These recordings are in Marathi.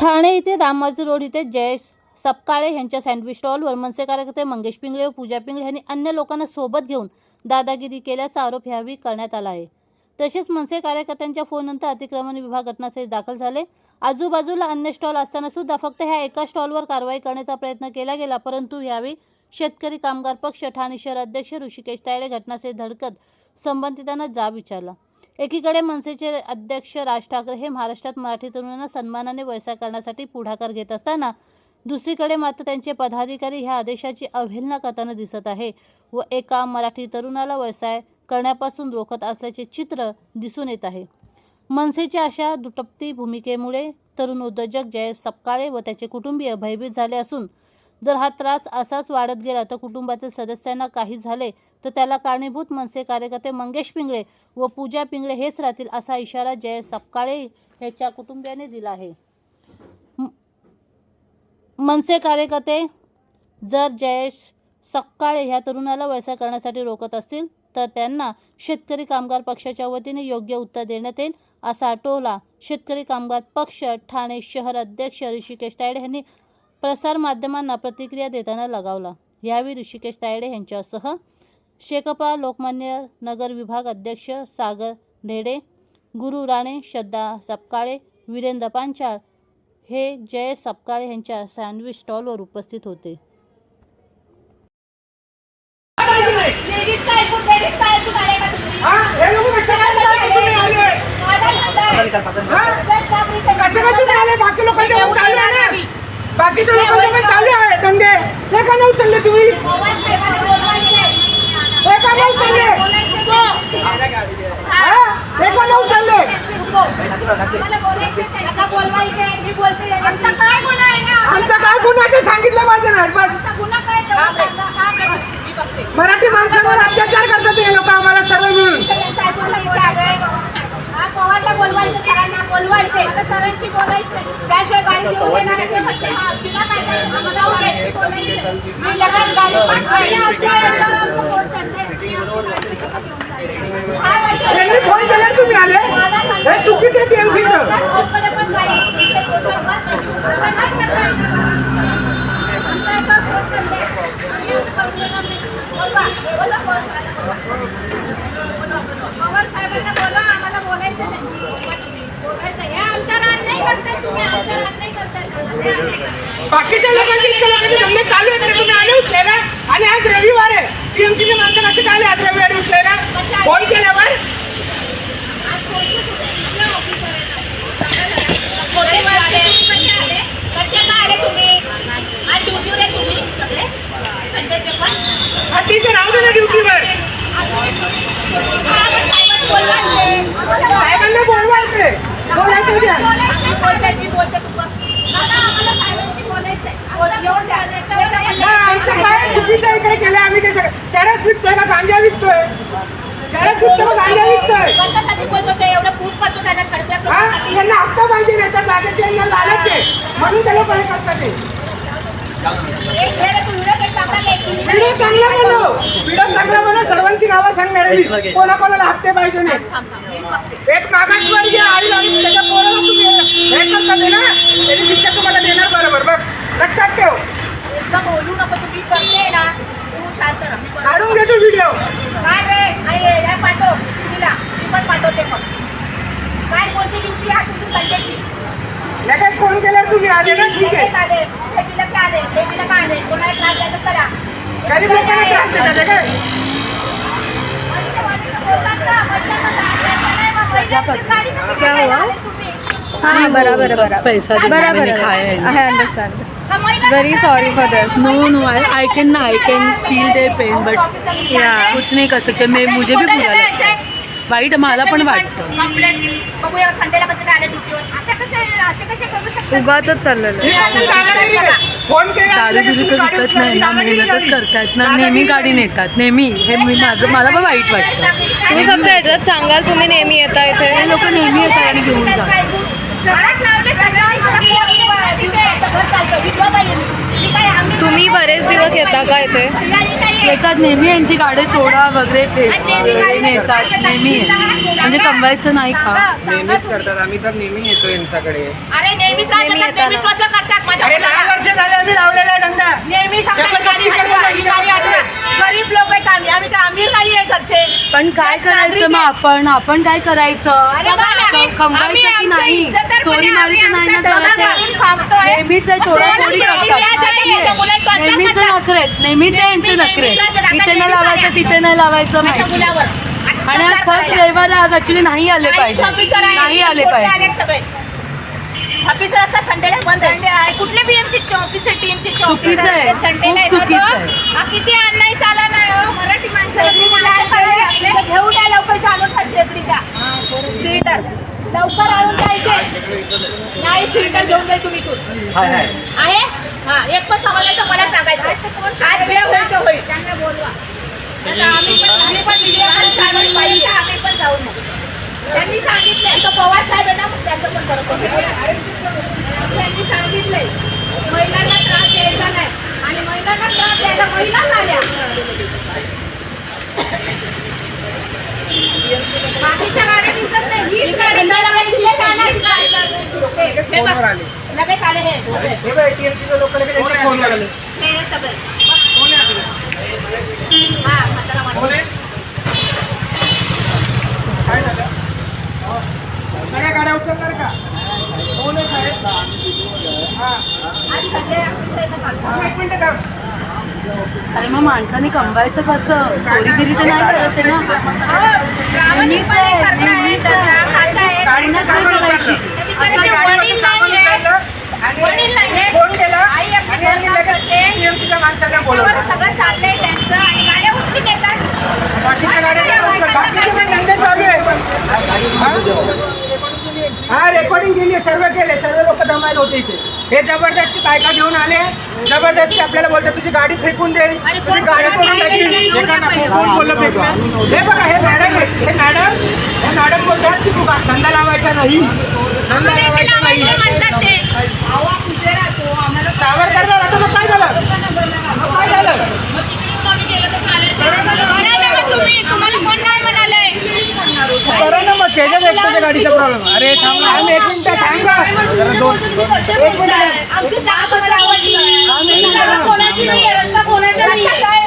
ठाणे येथे रामराजू रोड येथे जयेश सपकाळे यांच्या सँडविच स्टॉलवर मनसे कार्यकर्ते मंगेश पिंगळे व पूजा पिंगळे यांनी अन्य लोकांना सोबत घेऊन दादागिरी केल्याचा आरोप यावेळी करण्यात आला आहे। तसेच मनसे कार्यकर्त्यांच्या फोननंतर अतिक्रमण विभाग घटनास्थळी दाखल झाले। आजूबाजूला अन्य स्टॉल असताना सुद्धा फक्त ह्या एका स्टॉलवर कारवाई करण्याचा प्रयत्न केला गेला, परंतु यावेळी शेतकरी कामगार पक्ष ठाणे शहर अध्यक्ष ऋषिकेश तायडे घटनास्थळी धडकत संबंधितांना जाब विचारला। एकीकडे मनसेचे अध्यक्ष राज ठाकरे हे महाराष्ट्रात मराठी तरुणांना सन्मानाने व्यवसाय करण्यासाठी पुढाकार घेत असताना दुसरीकडे मात्र त्यांचे पदाधिकारी ह्या आदेशाची अवहेलना करताना दिसत आहे व एका मराठी तरुणाला व्यवसाय करण्यापासून रोखत असल्याचे चित्र दिसून येत आहे। मनसेच्या अशा दुटप्पी भूमिकेमुळे तरुण उद्योजक जयेश सपकाळे व त्याचे कुटुंबीय भयभीत झाले असून जर हा त्रास असाच वाढत गेला तर कुटुंबातील सदस्यांना काही झाले तर त्याला कारणीभूत मनसे कार्यकर्ते मंगेश पिंगळे व पूजा पिंगळे हेच राहतील, असा इशारा जयेश सपकाळे याच्या कुटुंबियाने दिला आहे। मनसे कार्यकर्ते जर जयेश सपकाळे ह्या तरुणाला व्यवसाय करण्यासाठी रोखत असतील तर त्यांना शेतकरी कामगार पक्षाच्या वतीने योग्य उत्तर देण्यात येईल, असा टोला शेतकरी कामगार पक्ष ठाणे शहर अध्यक्ष ऋषिकेश तायडे यांनी प्रसार माध्यमांना प्रतिक्रिया देताना लगावला। यावेळी ऋषिकेश तायडे यांच्यासह शेकपा लोकमान्य नगर विभाग अध्यक्ष सागर ढेडे, गुरु राणे, श्रद्धा सपकाळे, वीरेंद्र पांचाळ हे जयेश सपकाळे यांच्या सँडविच स्टॉलवर उपस्थित होते। बाकीच्या लोकांचे पण चालू आहे धंदे, ते का नाही उचलले तुम्ही? ते का नाही उचलले? ते का नाही उचलले? आमचा काय गुन्हा ते सांगितलं पाहिजे ना। बस मराठी माणसांवर अत्याचार करतात हे लोक आम्हाला सर्व मिळून। पवारला बोलवायचं, सरांना बोलवायचं, सरांशी बोलायचं, त्याशिवाय गाडी देऊ देणार नाही। तुला काय मी लगेच गाडी त्यांनी फोन केला तुम्ही आले, हे चुकीचे टीएमसीचं। बाकीच्या लोकांचे धंदे चालू आहेत, तुम्ही आले उचलेला आणि आज रविवार आहे, टीएमसीचे माणसं कसे काय आज रविवारी उचलेला? फोन केल्यावर तिथे राहू दे ना ड्युटीवर। साहेबांना बोलवायचे, बोलायचं द्या। आमचं काय चुकीचं इकडे केलं आम्ही? ते चरस विकतोय का गांजा विकतोय? चरस विकतो का गांजा विकतोय? त्यांना हप्ता पाहिजे नाही तर जागेचे यांना लालच आहे म्हणून त्याला काय करतात ते। व्हिडिओ चांगला बनव, व्हिडिओ चांगला बनव, सर्वांची नावं सांगणार, कोणाकोणाला हप्ते पाहिजे नाही। एक मागासवर्गीय आई आणि त्याच्या पोराला तुम्ही हे करतात ना, त्याची शिक्षा तुम्हाला देणार बरोबर। बघ लक्षात ठेव, बोलू नको तुम्ही, करते ना तू छान काढून घे तू व्हिडिओ। काय रे पाठव तिला, मी पण पाठवते। मग काय बोलते ड्युटी हा तुमची संडेची? लगेच फोन केल्यावर तुम्ही आले ना, ठीक आहे। गरीब लोकांना त्रास देतात काय? क्या हुआ? हाँ बराबर पैसा बराबर I understand, very sorry for this. No I can feel their pain but कुछ नहीं कर सकते। मैं मुझे भी बुरा लगता है, वाईट मला पण वाटतं। उगाचच चाललेलं। फोन केला दारूगिरी तर विकत नाही ना, मेहनतच करतात ना, नेहमी गाडी नेतात, नेहमी हे मला पण वाईट वाटतं। तुम्ही फक्त ह्याच्यात सांगाल तुम्ही नेहमी येता इथे? हे लोक नेहमी येतात आणि घेऊन जातात। तुम्ही बरेच दिवस येता का इथे? येतात नेहमी, यांची गाडी तोडा वगैरे नेतात नेहमी, म्हणजे कमवायचं नाही का? नेहमीच करतात, आम्ही तर नेहमी येतो यांच्याकडे। नेहमी त्रास देतात, नेहमी टॉर्चर करतात माझ्या अरे मुलाला. 10 वर्ष झाले आम्ही लावलेला आहे धंदा. नेहमी सांगतात जबरदस्ती गाडी करतात. हटवा, गाडी हटवा. गरीब लोक आहेत आम्ही काय अमीर नाही आहे घरचे. पण काय जास्त करायचं नागरिक मग आपण काय करायचं अरे बघा ना, खंबायचं की आम्ही नाही आमच्या इज्जतदारपणे चोरी मारी तर नाही ना आम्ही आमच्या करत घरात आहे. थांबतोय. नेहमीच आहे तोडाफोडी करतात नेहमीच नखरेत नेहमीच आहे यांचे नखरेत इथे न लावायचं तिथे न लावायचं माझ्या माहिती मुलावर. आणि आज खरंच रविवार आज ऍक्च्युली नाही आले पाहिजे नाही आले पाहिजे ऑफिसर असतात संडेला बंद आहे. कुठले बीएमसीचे ऑफिस आहे टीमचे चुकीचं आहे खूप चुकीचं आहे किती अन्याय चाला नाही हो मराठी माणसं घेऊन या लवकर चालू शेकडीचा स्वीटर लवकर आणून द्यायचे नाही स्वीटर घेऊन द्या तुम्ही तू आहे हा एक पण समाजाचं मला सांगायचं आज जे होईल ते होईल त्यांना बोलवा आम्ही पण व्हिडिओ चालवलं पाहिजे आम्ही पण जाऊ नये त्यांनी सांगितलंय तो पवार साहेब आहे ना मग त्यांचं पण बरोबर त्यांनी सांगितलंय महिलांना त्रास द्यायचा नाही आणि महिलांना त्रास द्यायला महिलाच आल्या बाकीच्या गाड्या दिसत नाही हीच गाडी लगेच आले हे लोक लगेच फोन लागले. हे सगळे हा म्हातारा माणूस. काय झालं? सगळ्या गाड्या उचलणार का? कोण आहे साहेब? हा. आज सगळे आपल्या इथं चालतात. एक मिनिट थांब. अरे मग माणसाने कमवायचं कसं चोरीगिरी तर नाही करत आहे ना नेहमीच आहे नेहमीच आहे गाडीचं सामान उचललं. आपल्या गाडीवरचं सामान उचललं आणि फोन केला आणि आम्ही लगेच TMC च्या माणसांना बोलवलं. सगळं चाललंय त्यांचं आणि गाड्या उचलून येतात. बाकीच्या गाड्या बाकीचे पण धंदे चालू आहे. हा रेकॉर्डिंग केली सर्व केले सर्व लोक जमायला होते इथे हे जबरदस्ती बायका घेऊन आले जबरदस्ती आपल्याला बोलतात तुझी गाडी फेकून दे तुझी गाडी करून टाकील. कोण बोललं फेकून? हे बघा हे मॅडम हे मॅडम बोलतात की तू धंदा लावायचा नाही धंदा लावायचा नाही सावरकरला राहतो मग काय झालं मग काय झालं करा ना मग त्याच्याच एकट्याच्या गाडीचा प्रॉब्लेम अरे थांब ना आम्ही एक मिनिट थांब का जरा दोन एक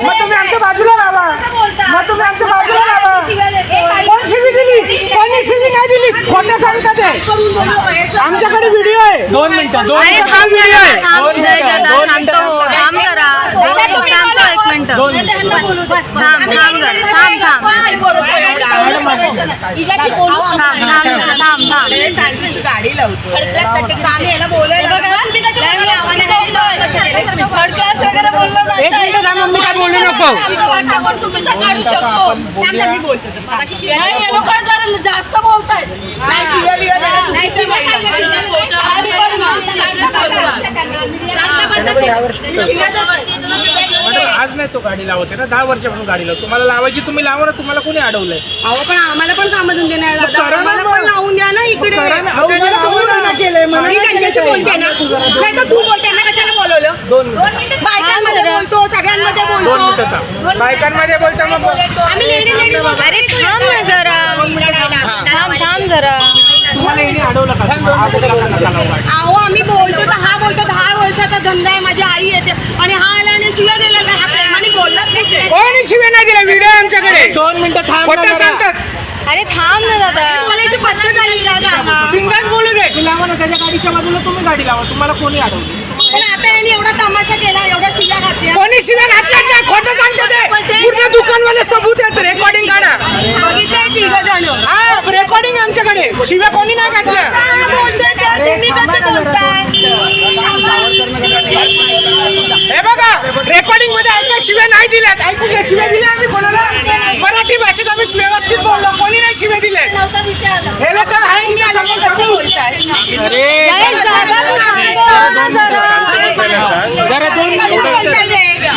मग तुम्ही आमच्या बाजूला लावा मग तुम्ही आमच्या बाजूला लावा कोण शिवी दिली कोणी शिवी नाही दिली खोटं सांगतात ते आमच्याकडे व्हिडिओ आहे 2 मिनिटं अरे थांब जरा थांब जय जदा शांत हो थांब जरा शांत हो एक मिनिट थांब थांब जरा थांब थांब गाडी लावतो आम्ही याला बोलायला थर्ड क्लास वगैरे बोललं जातं. एक मिनिट थांब मम्मी काय बोलू नको आमचं वाक्य पण चुकीचं काढू शकतो मी बोलतो नाही हे लोक जरा जास्त बोलतायत आज नाही तो गाडी लावते ना 10 वर्षापासून गाडी लावतो तुम्हाला लावायची तुम्ही लावा ना तुम्हाला कोणी अडवलंय अहो पण आम्हाला पण कामधंदे नाही आम्हाला पण लावून द्या ना इकडे आपल्याला बोलवलं ना केलंय म्हणून मी त्यांच्याशी बोलते ना नाही तर तू बोलते ना कशाला बोलवलं 2 मिनिटं बायकांमध्ये बोलतो सगळ्यांमध्ये 2 बोलतो मिनिटं थांब. बायकांमध्ये बोलतो मग आम्ही लेडी लेडी बोलतो अरे थांब ना जरा थांब थांब जरा तुम्हाला यांनी अडवलं का अगोदर नका लावू गाडी. अहो आम्ही बोलतो तर हा बोलतो 10 वर्षाचा धंदा आहे माझी आई येते आणि हा आला आणि चिया दिला का हा प्रेमाने बोललाच नाही कोणी शिवे नाही दिला व्हिडिओ आमच्याकडे 2 मिनिटं थांब ना खोटं जरा. सांगतात अरे थांब ना दादा बोलायची पद्धत आली का सांगा बिंदास बोलू दे तुम्ही लावा ना त्याच्या गाडीच्या बाजूला तुम्ही गाडी लावा तुम्हाला कोणी अडवलं पण आता यांनी एवढा तमाशा केला एवढ्या चिया घातल्या कोणी शिव्या घातल्या नाही खोटं सांगतात ते पूर्ण दुकानवाले सबूत आहेत रेकॉर्डिंग काढा बघितलंय तिघ जण हा रेकॉर्डिंग आमच्याकडे शिव्या कोणी नाही घातल्या तुम्ही कसं बोलताय हे बघा रेकॉर्डिंग मध्ये ऐका शिव्या नाही दिल्यात ऐकू घ्या शिव्या दिल्या आम्ही कोणाला मराठी भाषेत आम्ही व्यवस्थित बोललो कोणी नाही शिव्या दिले हे लोक आहे की नाही समोर सबूत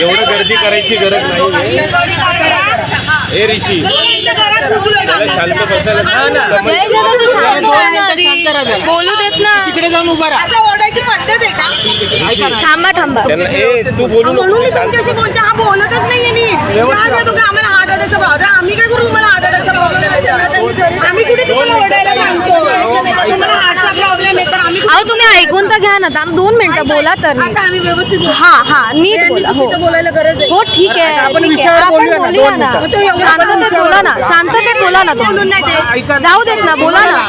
एवढं गर्दी करायची गरज नाही हे ऋषी त्याला शांत बसायला जय जदा तू शांत हो ना आधी. बोलू देत ना तिकडे जाऊन उभा राहा असं ओरडायची बोलायची पद्धत आहे का? थांबा थांबा. त्यांना ए तू बोलू म्हणून मी नको. तुमच्याशी बोलते, हा बोलतच नाहीये नीट. काय तुम्ही आम्हाला हार्ट अटॅकचा प्रॉब्लेम, आम्ही काय करू तुम्हाला हार्ट अटॅकचा प्रॉब्लेम? आम्ही कुठे तुम्हाला ओरडायला सांगतो? तुम्हाला हार्टचा प्रॉब्लेम आहे तर आम्ही अहो तुम्ही ऐकून तर घ्या ना. थांब 2 मिनिटं बोला तर नीट. आम्ही व्यवस्थित हा नीट बोला. हो बोलायला गरज आहे. हो ठीक आहे ठीक आहे. आपण बोलूया ना. शांततेत बोला ना. शांततेत बोला ना तुम्ही. जाऊ देत ना. बोला ना.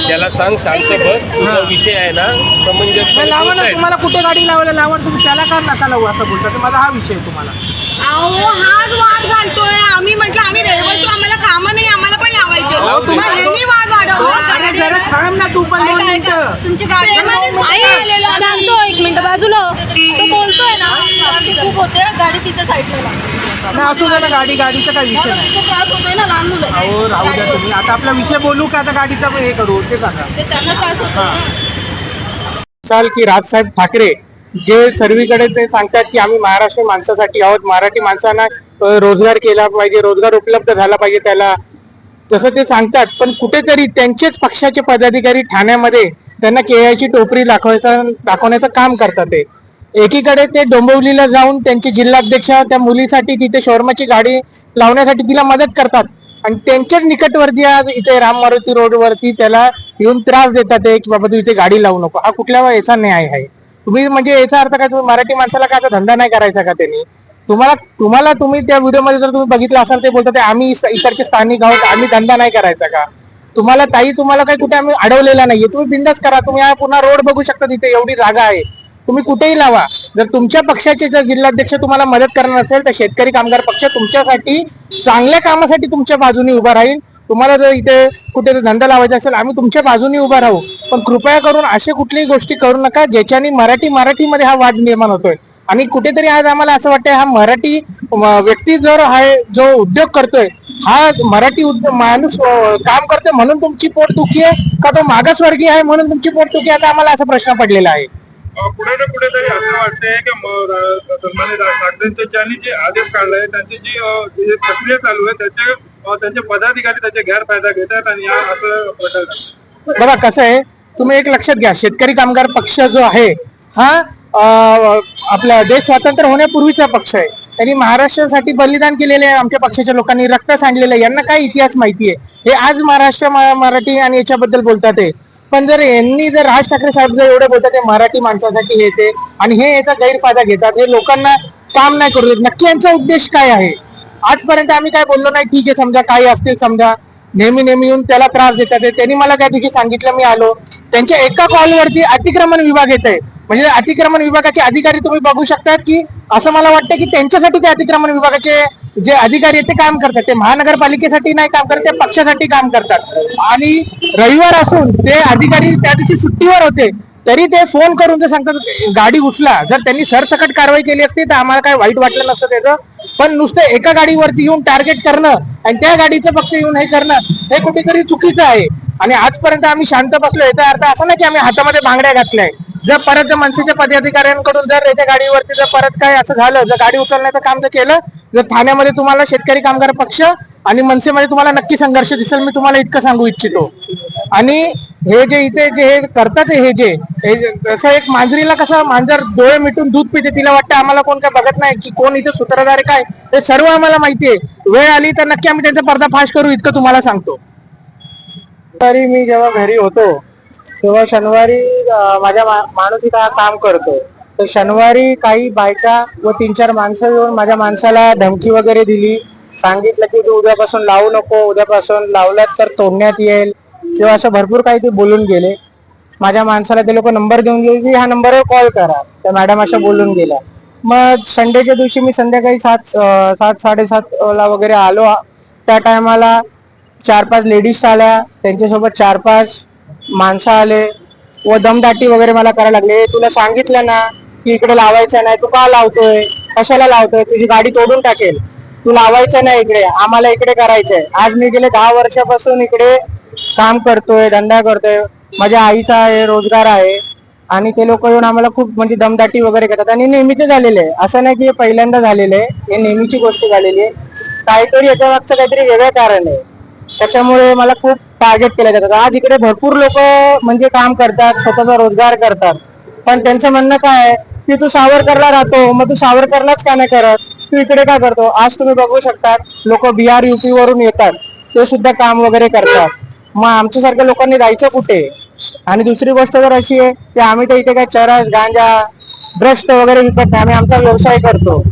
त्याला सांग शांत बस. तुझा विषय आहे ना समंजस लावा ना, तुम्हाला कुठे गाडी लावायला लावा, तुम्ही त्याला का नका लावू असं बोलता, तर माझा हा विषय आहे तुम्हाला. अहो हाच वाद घालतोय. आम्ही म्हटलं आम्ही रेल्वेचं आम्हाला कामं नाही, आम्हाला पण लावायचे. मग ह्यांनी वाद अरे जरा वाढवला. थांब ना तू पण 2 मिनिटं. तुमची गाडी आई शांत हो 1 मिनिट. बाजूला हो. तो बोलतोय ना. खूप होते गाडी तिच्या साईडला. नाही असू दे ना, गाडीचा काय विषय नाही. खूप त्रास होतोय ना लहान मुलं. अहो राहू द्या तुम्ही. आता आपला विषय बोलू का आता गाडीचा हे करू ते सांगा. ते त्यांना त्रास होतो. चाल की राजसाहेब ठाकरे जे सर्वीकडे ते सांगतात की आम्ही महाराष्ट्र माणसासाठी आहोत, मराठी माणसांना रोजगार केला पाहिजे, रोजगार उपलब्ध झाला पाहिजे त्याला, तसं ते सांगतात. पण कुठेतरी त्यांचेच पक्षाचे पदाधिकारी ठाण्यामध्ये त्यांना केळ्याची टोपरी दाखवण्याचं काम करतात. ते एकीकडे ते डोंबिवलीला जाऊन त्यांचे जिल्हाध्यक्ष त्या मुलीसाठी तिथे शोरमाची गाडी लावण्यासाठी तिला मदत करतात आणि त्यांच्याच निकटवर्ती आज इथे राम मारुती रोडवरती त्याला येऊन त्रास देतात की बाबा तू इथे गाडी लावू नको. हा कुठल्या याचा न्याय आहे? तुम्ही म्हणजे याचा अर्थ काय, तुम्ही मराठी माणसाला काय धंदा नाही करायचा का त्यांनी? तुम्ही त्या व्हिडिओमध्ये जर तुम्ही बघितलं असाल ते बोलतात आम्ही इकडचे स्थानिक आहोत, आम्ही धंदा नाही करायचा का? तुम्हाला काही कुठे आम्ही अडवलेला नाहीये. तुम्ही बिंदास करा. तुम्ही हा पुन्हा रोड बघू शकता, तिथे एवढी जागा आहे, तुम्ही कुठेही लावा. जर तुमच्या पक्षाचे जर जिल्हाध्यक्ष तुम्हाला मदत करणार असेल तर शेतकरी कामगार पक्ष तुमच्यासाठी चांगल्या कामासाठी तुमच्या बाजूने उभा राहील. तुम्हाला जर इथे कुठे धंदा लावायचा असेल आम्ही तुमच्या बाजूने उभा राहू. पण कृपया करून अशा कुठलीही गोष्टी करू नका ज्याच्याने मराठीमध्ये हा वाद निर्माण होतोय. आणि कुठेतरी आज आम्हाला असं वाटतंय हा मराठी व्यक्ती जर आहे जो उद्योग करतोय, हा मराठी माणूस काम करतोय म्हणून तुमची पोटदुखी आहे का तो मागासवर्गीय आहे म्हणून तुमची पोटदुखी आहे? आता आम्हाला असा प्रश्न पडलेला आहे. कुठे ना कुठेतरी असं वाटतंय की सन्माननीय ठाकरेंनी जे आदेश काढलाय त्यांची जी प्रक्रिया चालू आहे त्यांचे पदाधिकारी त्याचे गैरफायदा घेतात आणि असं प्रकार. बघा कसं आहे, तुम्ही एक लक्षात घ्या, शेतकरी कामगार पक्ष जो आहे हा आपला देश स्वातंत्र्य होण्यापूर्वीचा पक्ष आहे. त्यांनी महाराष्ट्रासाठी बलिदान केलेले आहे. आमच्या पक्षाच्या लोकांनी रक्त सांडलेलं आहे. यांना काय इतिहास माहिती आहे? हे आज महाराष्ट्र मराठी आणि याच्याबद्दल बोलतात आहे. पण जर राज ठाकरे साहेब जर एवढे बोलतात ते मराठी माणसासाठी हे ते आणि हे याचा गैरफायदा घेतात, हे लोकांना काम नाही करू देत. नक्की यांचा उद्देश काय आहे? आजपर्यंत आम्ही काय बोललो नाही. ठीक आहे, समजा काही असतील, समजा नेहमी येऊन त्याला त्रास देतात. त्यांनी मला त्या दिवशी सांगितलं, मी आलो, त्यांच्या एका कॉलवरती अतिक्रमण विभाग येत आहे. म्हणजे अतिक्रमण विभागाचे अधिकारी तुम्ही बघू शकतात की असं मला वाटतं की त्यांच्यासाठी ते अतिक्रमण विभागाचे जे अधिकारी आहेत ते काम करतात. ते महानगरपालिकेसाठी नाही काम करत, ते पक्षासाठी काम करतात. आणि रविवार असून ते अधिकारी त्या दिवशी सुट्टीवर होते तरी ते फोन करून ते सांगतात गाडी उचला. जर त्यांनी सरसकट कारवाई केली असती तर आम्हाला काय वाईट वाटलं नसतं त्याचं. पण नुसतं एका गाडीवरती येऊन टार्गेट करणं आणि त्या गाडीचं फक्त येऊन हे करणं हे कुठेतरी चुकीचं आहे. आणि आजपर्यंत आम्ही शांत बसलोय याचा अर्थ असा नाही की आम्ही हातामध्ये भांगड्या घातल्याय. जर परत मनसेच्या पदाधिकाऱ्यांकडून जर याच्या गाडीवरती जर परत काय असं झालं, जर गाडी उचलण्याचं काम जर केलं, जर ठाण्यामध्ये तुम्हाला शेतकरी कामगार पक्ष आणि मनसेमध्ये तुम्हाला नक्की संघर्ष दिसेल. मी तुम्हाला इतकं सांगू इच्छितो. आणि हे जे इथे जे हे करतात हे जसं एक मांजरीला कसं मांजर डोळे मिटून दूध पिते, तिला वाटतं आम्हाला कोण काय बघत नाही की कोण इथे सूत्रधार काय, हे सर्व आम्हाला माहिती आहे. वेळ आली तर नक्की आम्ही त्यांचा पर्दाफाश करू इतकं तुम्हाला सांगतो. तरी मी जेव्हा घरी होतो तेव्हा शनिवारी माझ्या माणूस इथं काम करतो, तर शनिवारी काही बायका व 3-4 माणसं येऊन माझ्या माणसाला धमकी वगैरे दिली. सांगितलं की तू उद्यापासून लावू नको, उद्यापासून लावलात तर तोडण्यात येईल किंवा असं भरपूर काही ते बोलून गेले. माझ्या माणसाला ते लोक नंबर देऊन गेले की ह्या नंबरवर कॉल करा. त्या मॅडम अशा बोलून गेल्या. मग संडेच्या दिवशी मी संध्याकाळी 7-7:30 वगैरे आलो. त्या टायमाला 4-5 लेडीज आल्या, त्यांच्यासोबत 4-5 माणसं आले व दमदाटी वगैरे मला करायला लागले. तुला सांगितलं ना की इकडे लावायचं नाही, तू का लावतोय, कशाला लावतोय, तुझी गाडी तोडून टाकेल, तू लावायचं नाही इकडे, आम्हाला इकडे करायचंय. आज मी गेले 10 वर्षापासून इकडे काम करतोय, धंदा करतोय, माझ्या आईचा आहे, रोजगार आहे. आणि ते लोक येऊन आम्हाला खूप म्हणजे दमदाटी वगैरे करतात. आणि नेहमीचे झालेले आहे, असं नाही की हे पहिल्यांदा झालेलं आहे, हे नेहमीची गोष्ट झालेली आहे. काहीतरी याच्या मागचं काहीतरी वेगळं कारण आहे, त्याच्यामुळे मला खूप टार्गेट केलं जातं. आज इकडे भरपूर लोक म्हणजे काम करतात, स्वतःचा रोजगार करतात. पण त्यांचं म्हणणं काय आहे की तू सावरकरला राहतो, मग तू सावरकरलाच का नाही करत, तू इकडे का करतो. आज तुम्ही बघू शकता लोक बिहार UP वरून येतात, ते सुद्धा काम वगैरे करतात. मग आमच्यासारख्या लोकांनी जायचं कुठे. आणि दुसरी गोष्ट तर अशी आहे की आम्ही तर इथे काय चरस गांजा ड्रग्स वगैरे विकत नाही, आम्ही आमचा व्यवसाय करतो.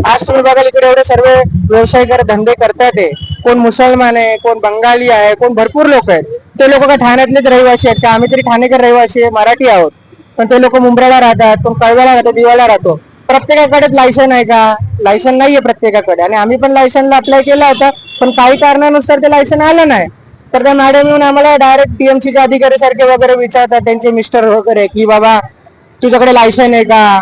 आज तुम्ही बघाल इकडे एवढे सर्व व्यवसाय धंदे करतात ते, कोण मुसलमान आहे, कोण बंगाली आहे, कोण भरपूर लोक आहेत. ते लोक काय ठाण्यातलेच रहिवासी आहेत का, आम्ही तरी ठाणेकर रहिवासी आहे, मराठी आहोत. पण ते लोक मुंबईला राहतात, कोण कळव्याला राहतात, दिवाळला राहतो. प्रत्येकाकडेच लायसन आहे का, लायसन नाहीये प्रत्येकाकडे. आणि आम्ही पण लायसनला अप्लाय केला होता, पण काही कारणानुसार ते लायसन आलं नाही. तर त्या मॅडम येऊन आम्हाला डायरेक्ट TMCच्या अधिकारी सारखे वगैरे विचारतात, त्यांचे मिस्टर वगैरे, की बाबा तुझ्याकडे लायसन आहे का,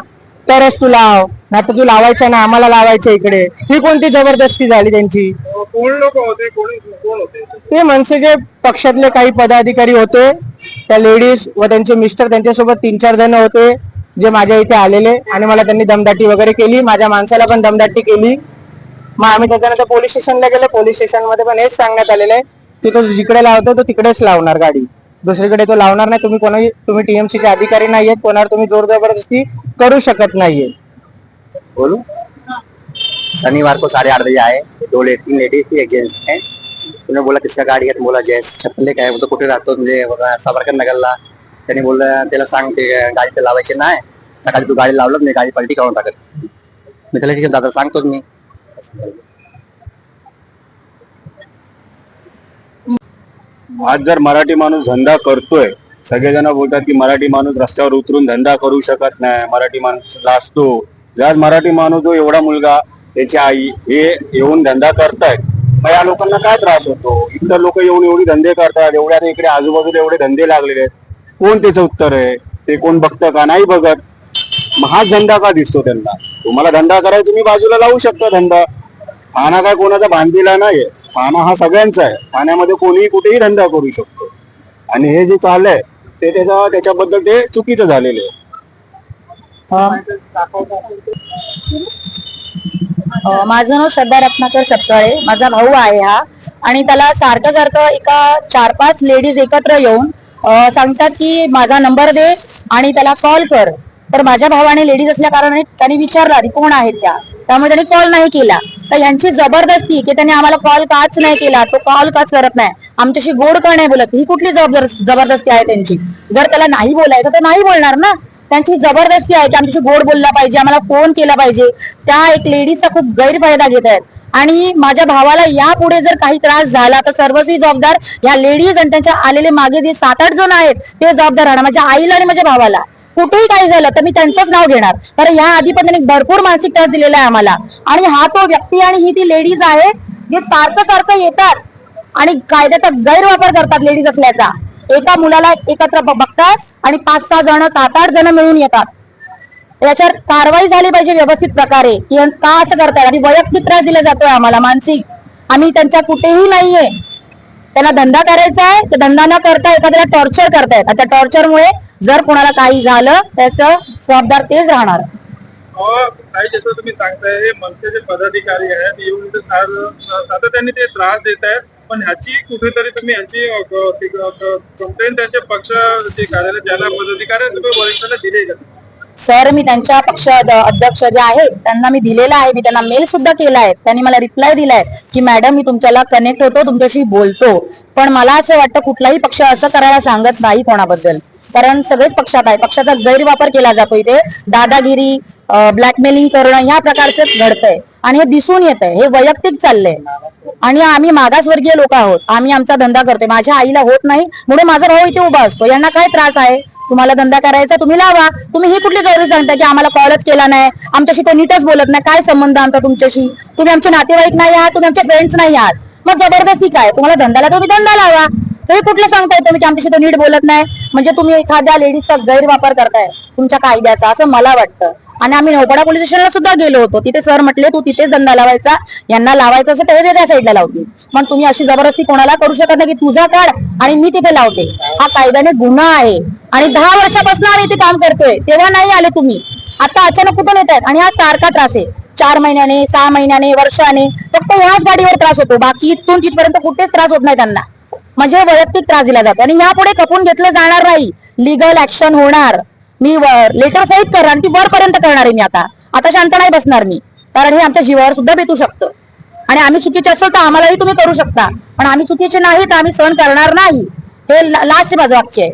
तरच तू लाव, नाही तर तू लावायचं ना, आम्हाला लावायचं इकडे. ही कोणती जबरदस्ती झाली त्यांची. कोण लोक होते, कोण होते? ते मनसेचे पक्षातले काही पदाधिकारी होते, त्या लेडीज व त्यांचे मिस्टर, त्यांच्यासोबत 3-4 जण होते जे माझ्या इथे आलेले. आणि मला त्यांनी दमदाटी वगैरे केली, माझ्या माणसाला पण दमदाटी केली. मग आम्ही त्याच्यानंतर पोलीस स्टेशनला गेलो. पोलीस स्टेशनमध्ये पण हेच सांगण्यात आलेलं आहे की तो जिकडे लावतो तो तिकडेच लावणार गाडी, दुसरीकडे तो लावणार नाही. तुम्ही TMCचे अधिकारी नाहीयेत, कोणावर तुम्ही जोर जबरदस्ती करू शकत नाहीये. बोलू. शनिवार को 8:30 बजे आए, 3 लेडीज थी, एक जेंट्स है. उन्होंने बोला किसका गाड़ी है, तो बोला जैस चप्पल काय तो कुठे राहतो, म्हणजे सावरकर नगरला. त्याने बोलला त्याला सांग ते गाडी तर लावायची नाही, सकाळी तू गाडी लावलं नाही गाडी पलटी करून टाकत. मी त्याला ठीक आहे दादा सांगतोच मी. आज जर मराठी माणूस धंदा करतोय, सगळेजण बोलतात की मराठी माणूस रस्त्यावर उतरून धंदा करू शकत नाही, मराठी माणूस लाजतो. जर मराठी माणूस जो एवढा मुलगा त्याची आई हे येऊन धंदा करतायत, मग या लोकांना काय त्रास होतो. इतर लोक येऊन एवढी धंदे करतात, एवढ्या इकडे आजूबाजूला एवढे धंदे लागलेले आहेत. कोण त्याचं उत्तर आहे, ते कोण बघतं का, नाही बघत. मग हाच धंदा का दिसतो त्यांना. तुम्हाला धंदा करायचा तुम्ही बाजूला लावू शकता धंदा. पाना काय कोणाचा बांधलेला नाहीये, पाना हा सगळ्यांचा आहे. पाण्यामध्ये कोणीही कुठेही धंदा करू शकतो. आणि हे जे चाललंय ते त्याच्याबद्दल ते चुकीचं झालेलं आहे. माझं नाव श्रद्धा रत्नाकर सपकाळे, माझा भाऊ आहे हा. आणि त्याला सारखं सारखं एका 4-5 लेडीज एकत्र येऊन सांगतात की माझा नंबर दे आणि त्याला कॉल कर. तर माझ्या भावाने लेडीज असल्या कारणाने त्यांनी विचारलं कोण आहेत त्या, त्यामुळे त्यांनी कॉल नाही केला. तर यांची जबरदस्ती की त्यांनी आम्हाला कॉल काच नाही केला, तो कॉल काच करत नाही, आमच्याशी गोड का नाही बोलत, ही कुठली जबरदस्ती आहे त्यांची. जर त्याला नाही बोलायचं तर नाही बोलणार ना. त्यांची जबरदस्ती आहे की आमच्याशी गोड बोलला पाहिजे, आम्हाला फोन केला पाहिजे. त्या एक लेडीजचा खूप गैरफायदा घेत आहेत. आणि माझ्या भावाला यापुढे जर काही त्रास झाला तर सर्वस्वी जबाबदार या लेडीज आणि त्यांच्या आलेले मागे जे 7-8 जण आहेत ते जबाबदार राहणार. माझ्या आईला आणि माझ्या भावाला कुठेही काही झालं तर मी त्यांचंच नाव घेणार, कारण या आधी पण त्यांनी भरपूर मानसिक त्रास दिलेला आहे आम्हाला. आणि हा तो व्यक्ती आणि ही ती लेडीज आहे जे सारखं येतात आणि कायद्याचा गैरवापर करतात लेडीज असल्याचा. एका मुलाला एकत्र बघतात आणि 5-6 जण 7-8 जण मिळून येतात. याच्यावर कारवाई झाली पाहिजे व्यवस्थित प्रकारे की का असं करतात. आणि वैयक्तिक त्रास दिला जातोय आम्हाला मानसिक. आम्ही त्यांच्या कुठेही नाहीये, त्यांना धंदा करायचा आहे तर धंदा न करता एखाद्याला टॉर्चर करतायत. त्या टॉर्चरमुळे जर कोणाला काही झालं त्याचं जबाबदार तेच राहणार. काही जसं तुम्ही सांगताय हे मनसेचे पदाधिकारी आहेत, येऊन सातत्याने ते त्रास देत आहेत. पण ह्याची कुठेतरी तुम्ही ह्याची कंप्लेंट त्यांच्या पक्षाचे कार्यालय ज्याला पदाधिकारी तुम्ही वरिष्ठांना दिले का? सर मी त्यांच्या पक्ष अध्यक्ष जे आहेत त्यांना मी दिलेला आहे, मी त्यांना मेल सुद्धा केला आहे. त्यांनी मला रिप्लाय दिलाय की मॅडम मी तुमच्याला कनेक्ट होतो, तुमच्याशी बोलतो. पण मला असं वाटतं कुठलाही पक्ष असं करायला सांगत नाही कोणाबद्दल, कारण सगळेच पक्षात आहे. पक्षाचा गैरवापर केला जातो इथे, दादागिरी, ब्लॅकमेलिंग करणं ह्या प्रकारचं घडतंय आणि हे दिसून येत आहे. हे वैयक्तिक चाललंय. आणि आम्ही मागासवर्गीय लोक आहोत, आम्ही आमचा धंदा करतोय. माझ्या आईला होत नाही म्हणून माझा भाऊ इथे उभा असतो. यांना काय त्रास आहे, तुम्हाला धंदा करायचा तुम्ही लावा. तुम्ही ही कुठली जरुरी सांगता की आम्हाला कॉलच केला नाही, आमच्याशी तो नीटच बोलत नाही, काय संबंध आमचा तुमच्याशी, तुम्ही आमचे नातेवाईक नाही आहात, तुम्ही आमचे फ्रेंड्स नाही आहात, मग जबरदस्ती काय. तुम्हाला धंदाला तुम्ही धंदा लावा. तुम्ही कुठलं सांगताय तुम्ही की आमच्याशी तो नीट बोलत नाही, म्हणजे तुम्ही एखाद्या लेडीजचा गैरवापर करताय तुमच्या कायद्याचा, असं मला वाटतं. आणि आम्ही नौपाडा पोलीस स्टेशनला सुद्धा गेलो होतो, तिथे सर म्हटले तू तिथेच धंदा लावायचा, यांना लावायचं असं ते वेगळ्या साईडला लावतील. पण तुम्ही अशी जबरदस्ती कोणाला करू शकत नाही की तुझा काढ आणि मी तिथे लावते. हा कायद्याने गुन्हा आहे. आणि 10 वर्षापासून आम्ही इथे काम करतोय, तेव्हा नाही आले तुम्ही, आता अचानक कुठून येत आहेत. आणि हा सारखा त्रास आहे, 4 महिन्याने 6 महिन्याने वर्षाने फक्त ह्याच गाडीवर त्रास होतो, बाकी इथून तिथपर्यंत कुठेच त्रास होत नाही त्यांना. म्हणजे वैयक्तिक त्रास दिला जातो आणि यापुढे खपून घेतलं जाणार नाही, लिगल ऍक्शन होणार. मी लेटर सहित करणार आणि ती वरपर्यंत करणार आहे मी आता शांत नाही बसणार मी, कारण हे आमच्या जीवावर सुद्धा बेतू शकतं आणि आम्ही चुकीचे असेल तर आम्हालाही तुम्ही करू शकता, पण आम्ही चुकीचे नाही तर आम्ही सहन करणार नाही. हे लास्ट माझं वाक्य आहे.